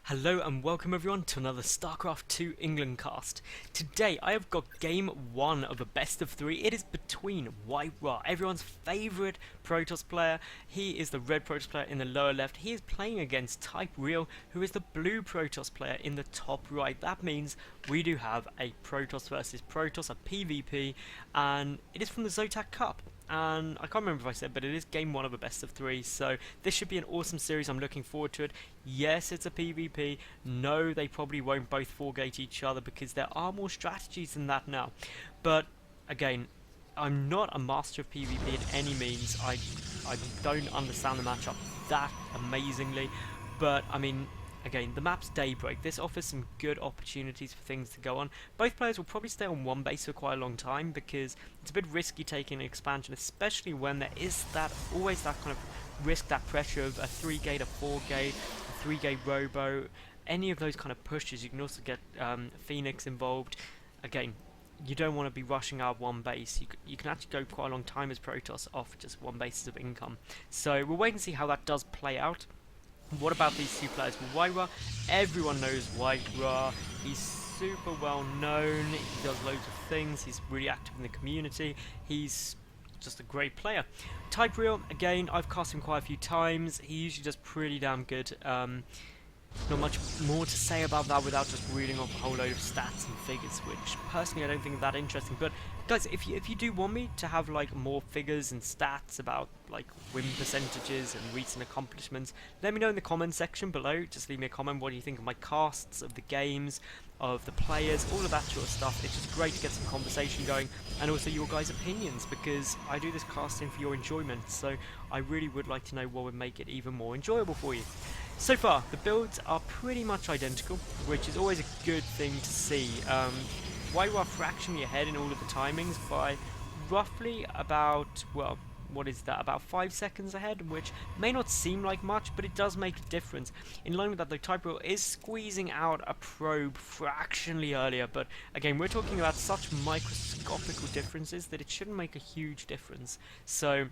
Hello and welcome everyone to another StarCraft 2 England cast. Today I have got game 1 of a best of 3. It is between WhiteRa, everyone's favourite Protoss player. He is the red Protoss player in the lower left. He is playing against TypeReaL, who is the blue Protoss player in the top right. That means we do have a Protoss versus Protoss, a PvP, and it is from the Zotac Cup. And I can't remember if I said, but it is game 1 of a best of 3, so this should be an awesome series. I'm looking forward to it. Yes, it's a PvP. No, they probably won't both 4-gate each other because there are more strategies than that now. But again, I'm not a master of PvP in any means. I don't understand the matchup that amazingly, but I mean, again, the map's Daybreak. This offers some good opportunities for things to go on. Both players will probably stay on one base for quite a long time because it's a bit risky taking an expansion, especially when there is always that kind of risk, that pressure of a 3-gate, a 4-gate, a 3-gate robo, any of those kind of pushes. You can also get Phoenix involved. Again, you don't want to be rushing out of one base. You can actually go quite a long time as Protoss off just one basis of income. So we'll wait and see how that does play out. What about these two players? Well, WhiteRa, everyone knows WhiteRa. He's super well known. He does loads of things. He's really active in the community. He's just a great player. TypeReaL, again, I've cast him quite a few times. He usually does pretty damn good. Not much more to say about that without just reading off a whole load of stats and figures, which personally I don't think are that interesting. But guys, if you do want me to have like more figures and stats about like win percentages and recent accomplishments, let me know in the comment section below. Just leave me a comment. What do you think of my casts, of the games, of the players, all of that sort of stuff. It's just great to get some conversation going, and also your guys' opinions, because I do this casting for your enjoyment, so I really would like to know what would make it even more enjoyable for you. So far, the builds are pretty much identical, which is always a good thing to see. WhiteRa fractionally ahead in all of the timings by roughly about, well, what is that, about 5 seconds ahead, which may not seem like much, but it does make a difference. In line with that, though, TypeReaL is squeezing out a probe fractionally earlier, but again, we're talking about such microscopical differences that it shouldn't make a huge difference. So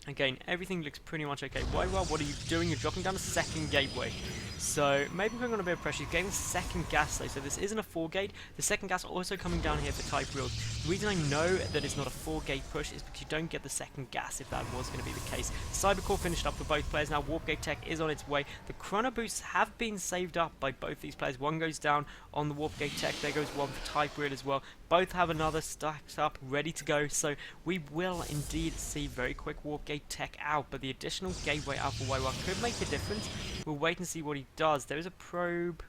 again, everything looks pretty much okay. WhiteRa, what are you doing? You're dropping down a second gateway. So maybe we're going to be a bit of pressure. He's getting a second gas though, so this isn't a 4-gate. The second gas also coming down here for TypeReaL. The reason I know that it's not a 4-gate push is because you don't get the second gas if that was going to be the case. Cybercore finished up for both players. Now Warp Gate Tech is on its way. The Chrono Boosts have been saved up by both these players. One goes down on the Warp Gate Tech. There goes one for TypeReaL as well. Both have another stacked up, ready to go. So we will indeed see very quick Warp Gate Tech out, but the additional gateway out for WhiteRa could make a difference. We'll wait and see what he does. There is a probe.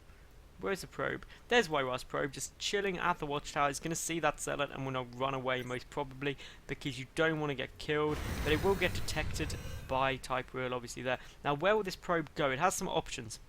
Where's the probe? There's WhiteRa's probe, just chilling at the watchtower. He's going to see that zealot and will not run away, most probably, because you don't want to get killed. But it will get detected by TypeReaL, obviously, there. Now, where will this probe go? It has some options.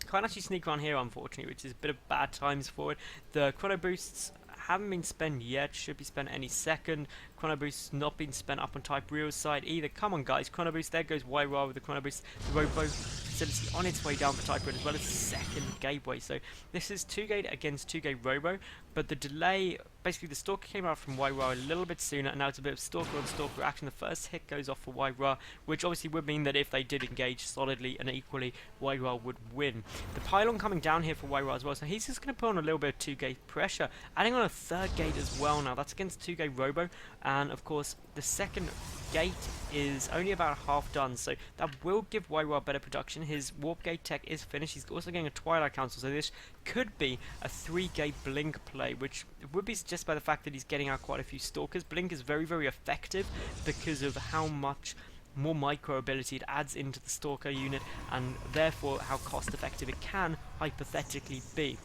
Can't actually sneak around here, unfortunately, which is a bit of bad times for it. The chrono boosts haven't been spent yet, should be spent any second. Chrono Boost not been spent up on TypeReal's side either. Come on guys, Chrono Boost, there goes WhiteRa with the Chrono Boost. The Robo facility on its way down for TypeReaL as well as second gateway. So this is 2-gate against 2-gate Robo, but the delay, basically the Stalker came out from WhiteRa a little bit sooner, and now it's a bit of Stalker on Stalker action. The first hit goes off for WhiteRa, which obviously would mean that if they did engage solidly and equally, WhiteRa would win. The pylon coming down here for WhiteRa as well, so he's just going to put on a little bit of 2-gate pressure, adding on a 3rd gate as well now. That's against 2-gate Robo. And of course, the second gate is only about half done, so that will give WhiteRa better production. His Warp Gate Tech is finished. He's also getting a Twilight Council, so this could be a 3-gate Blink play, which would be suggested by the fact that he's getting out quite a few Stalkers. Blink is very, very effective because of how much more micro ability it adds into the Stalker unit, and therefore how cost effective it can hypothetically be.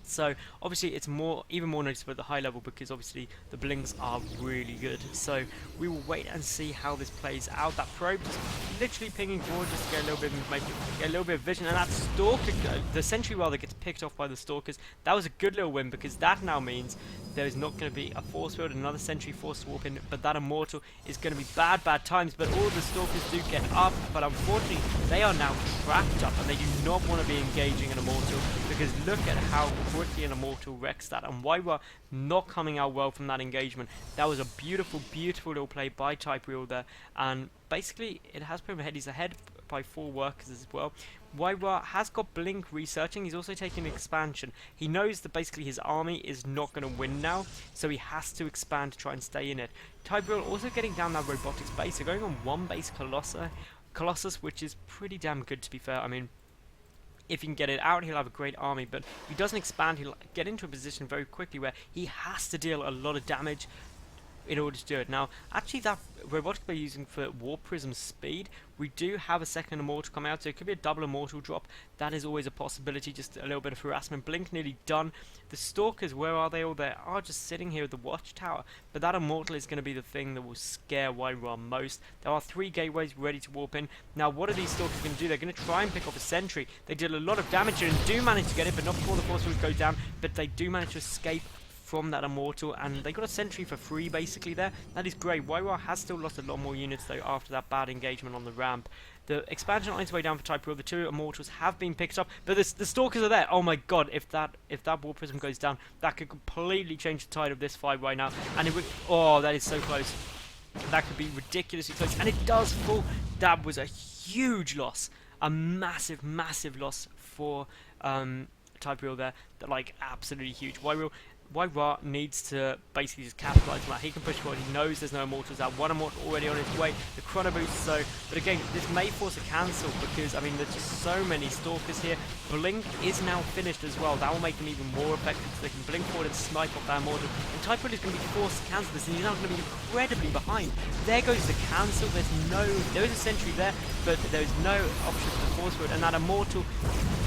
So obviously it's even more noticeable at the high level because obviously the blinks are really good. So we will wait and see how this plays out. That probe just literally pinging forward just to get a little bit of vision, and that Stalker, the sentry rather, gets picked off by the Stalkers. That was a good little win because that now means there is not going to be a force field, another sentry force swap in, but that Immortal is going to be bad times. But all the Stalkers do get up, but unfortunately they are now trapped up and they do not want to be engaging an Immortal, because look at how quickly an Immortal wrecks that, and WhiteRa not coming out well from that engagement. That was a beautiful, beautiful little play by TypeReaL there, and basically it has put him ahead. He's ahead by 4 workers as well. WhiteRa has got Blink researching. He's also taking expansion. He knows that basically his army is not going to win now, so he has to expand to try and stay in it. TypeReaL also getting down that robotics base. They're going on 1 base Colossus, which is pretty damn good, to be fair. I mean, if he can get it out, he'll have a great army, but if he doesn't expand, he'll get into a position very quickly where he has to deal a lot of damage in order to do it. Now, actually, that robotic we're using for Warp Prism speed, we do have a second Immortal come out, so it could be a double Immortal drop. That is always a possibility, just a little bit of harassment. Blink nearly done. The Stalkers, where are they all? They are just sitting here at the Watchtower, but that Immortal is going to be the thing that will scare WhiteRa most. There are 3 gateways ready to warp in. Now, what are these Stalkers going to do? They're going to try and pick off a sentry. They did a lot of damage here and do manage to get it, but not before the Force Field goes down, but they do manage to escape from that Immortal, and they got a sentry for free basically there. That is great. WhiteRa has still lost a lot more units though after that bad engagement on the ramp. The expansion on its way down for TypeReaL. The 2 Immortals have been picked up, but the Stalkers are there. Oh my god, if that Warp Prism goes down, that could completely change the tide of this fight right now. And it would, oh, that is so close. That could be ridiculously close, and it does fall. That was a huge loss, a massive loss for TypeReaL there. Like absolutely huge. WhiteRa needs to basically just capitalize on that. He can push forward. He knows there's no Immortals out. 1 Immortal already on its way. The Chrono Boost, so... But again, this may force a cancel because, I mean, there's just so many Stalkers here. Blink is now finished as well. That will make them even more effective so they can blink forward and snipe off that Immortal. And TypeReaL is going to be forced to cancel this, and he's now going to be incredibly behind. There goes the cancel. There is a sentry there, but there is no option for the Force Field, and that Immortal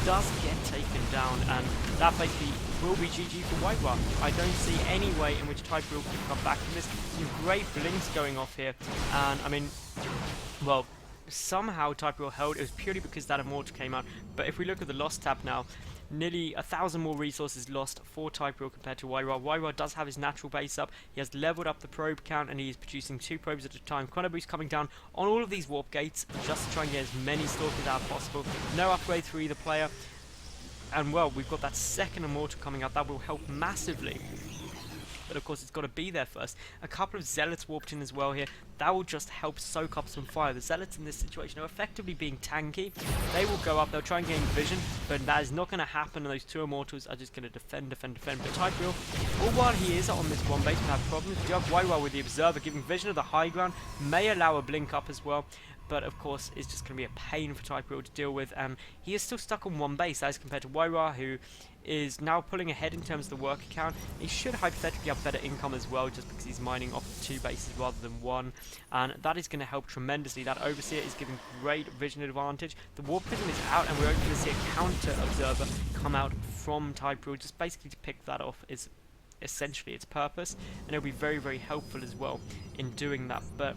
does get taken down, and that basically will be GG for WhiteRa. I don't see any way in which TypeReaL can come back from this. Some great blinks going off here, and I mean, well, somehow TypeReaL held. It was purely because that Immortal came out, but if we look at the loss tab now, nearly 1,000 more resources lost for TypeReaL compared to WhiteRa. WhiteRa does have his natural base up. He has leveled up the probe count, and he is producing 2 probes at a time. Chrono Boost coming down on all of these warp gates just to try and get as many Stalkers out as possible. No upgrades for either player. And well, we've got that second Immortal coming out. That will help massively. But of course it's got to be there first. A couple of Zealots warped in as well here. That will just help soak up some fire. The Zealots in this situation are effectively being tanky. They will go up, they'll try and gain vision, but that is not going to happen, and those 2 Immortals are just going to defend. But TypeReaL, all while he is on this 1 base, will have problems. You have WhiteRa with the Observer giving vision of the high ground, may allow a blink up as well. But of course, it's just going to be a pain for TypeReaL to deal with. He is still stuck on 1 base as compared to WhiteRa, who is now pulling ahead in terms of the worker count. He should hypothetically have better income as well, just because he's mining off 2 bases rather than 1, and that is going to help tremendously. That Overseer is giving great vision advantage. The Warp Prism is out, and we're going to see a counter Observer come out from TypeReaL, just basically to pick that off is essentially its purpose, and it'll be very helpful as well in doing that. But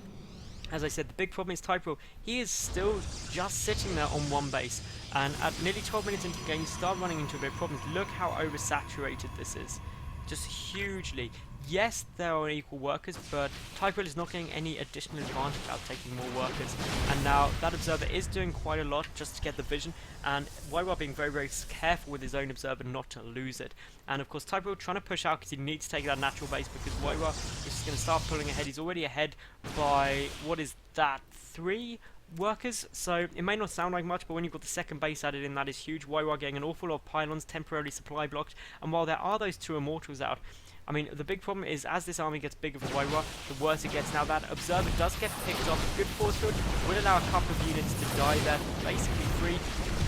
as I said, the big problem is TypeReaL. He is still just sitting there on 1 base, and at nearly 12 minutes into the game, you start running into a bit of problems. Look how oversaturated this is. Just hugely. Yes, there are equal workers, but TypeReaL is not getting any additional advantage out of taking more workers. And now that Observer is doing quite a lot just to get the vision, and WhiteRa being very careful with his own Observer not to lose it. And of course TypeReaL trying to push out because he needs to take that natural base, because WhiteRa is just going to start pulling ahead. He's already ahead by, what is that, 3 workers, so it may not sound like much, but when you've got the second base added in, that is huge. WhiteRa getting an awful lot of pylons temporarily supply blocked, and while there are those 2 Immortals out, I mean, the big problem is as this army gets bigger for WhiteRa, the worse it gets. Now that Observer does get picked off, a good force field will allow a couple of units to die there, basically free,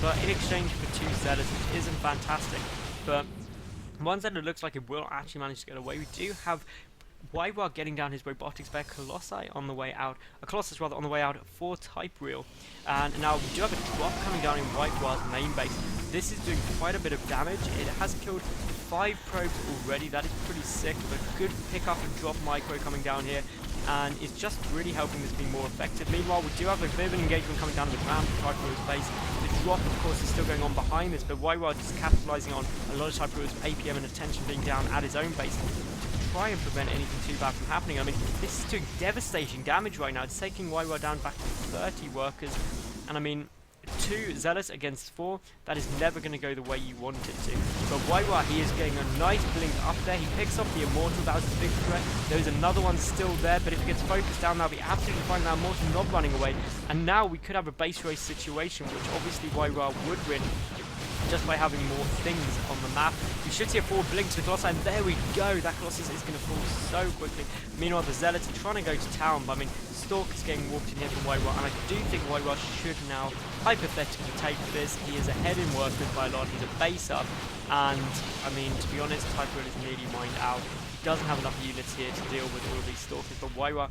but in exchange for 2 Zealots, which isn't fantastic. But one Zealot looks like it will actually manage to get away. We do have WhiteRa getting down his robotics by Colossus on the way out, on the way out for TypeReaL. And now we do have a drop coming down in WhiteRa's main base. This is doing quite a bit of damage. It has killed 5 probes already. That is pretty sick, but good pick up and drop micro coming down here, and it's just really helping this be more effective. Meanwhile, we do have a bit of an engagement coming down the ground for TypeReal's base. The drop, of course, is still going on behind this, but WhiteRa is capitalizing on a lot of TypeReal's APM and attention being down at his own base to try and prevent anything too bad from happening. I mean, this is doing devastating damage right now. It's taking WhiteRa down back to 30 workers, and I mean, 2 Zealots against 4, that is never going to go the way you want it to. But WhiteRa, he is getting a nice blink up there. He picks off the Immortal. That was a big threat. There's another one still there, but if he gets focused down, that'll be absolutely fine. Now Immortal not running away, and now we could have a base race situation, which obviously WhiteRa would win just by having more things on the map. We should see a forward blink to the Colossus, and there we go. That Colossus is going to fall so quickly. Meanwhile, the Zealots are trying to go to town, but I mean, Stalk is getting walked in here from WhiteRa, and I do think WhiteRa should now hypothetically take this. He is ahead in workers by a lot. He's a base up, and I mean, to be honest, TypeReaL is nearly mined out. He doesn't have enough units here to deal with all of these Stalkers, but WhiteRa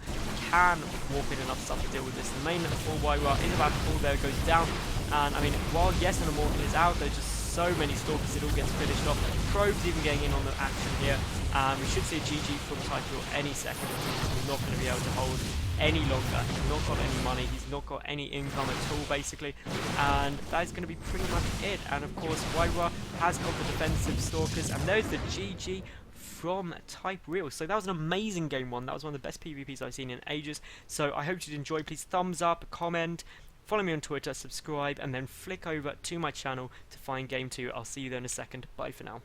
can walk in enough stuff to deal with this. The main for WhiteRa is about to fall. There it goes down, and I mean, while yes, an Immortal is out, there's just so many Stalkers, it all gets finished off. Probes even getting in on the action here. We should see a GG from TypeReaL any second. He's not going to be able to hold any longer. He's not got any money. He's not got any income at all, basically. And that is going to be pretty much it. And of course, WhiteRa has got the defensive Stalkers. And there's the GG from TypeReaL. So that was an amazing game one. That was one of the best PvPs I've seen in ages. So I hope you did enjoy. Please thumbs up, comment, follow me on Twitter, subscribe, and then flick over to my channel to find game 2. I'll see you there in a second. Bye for now.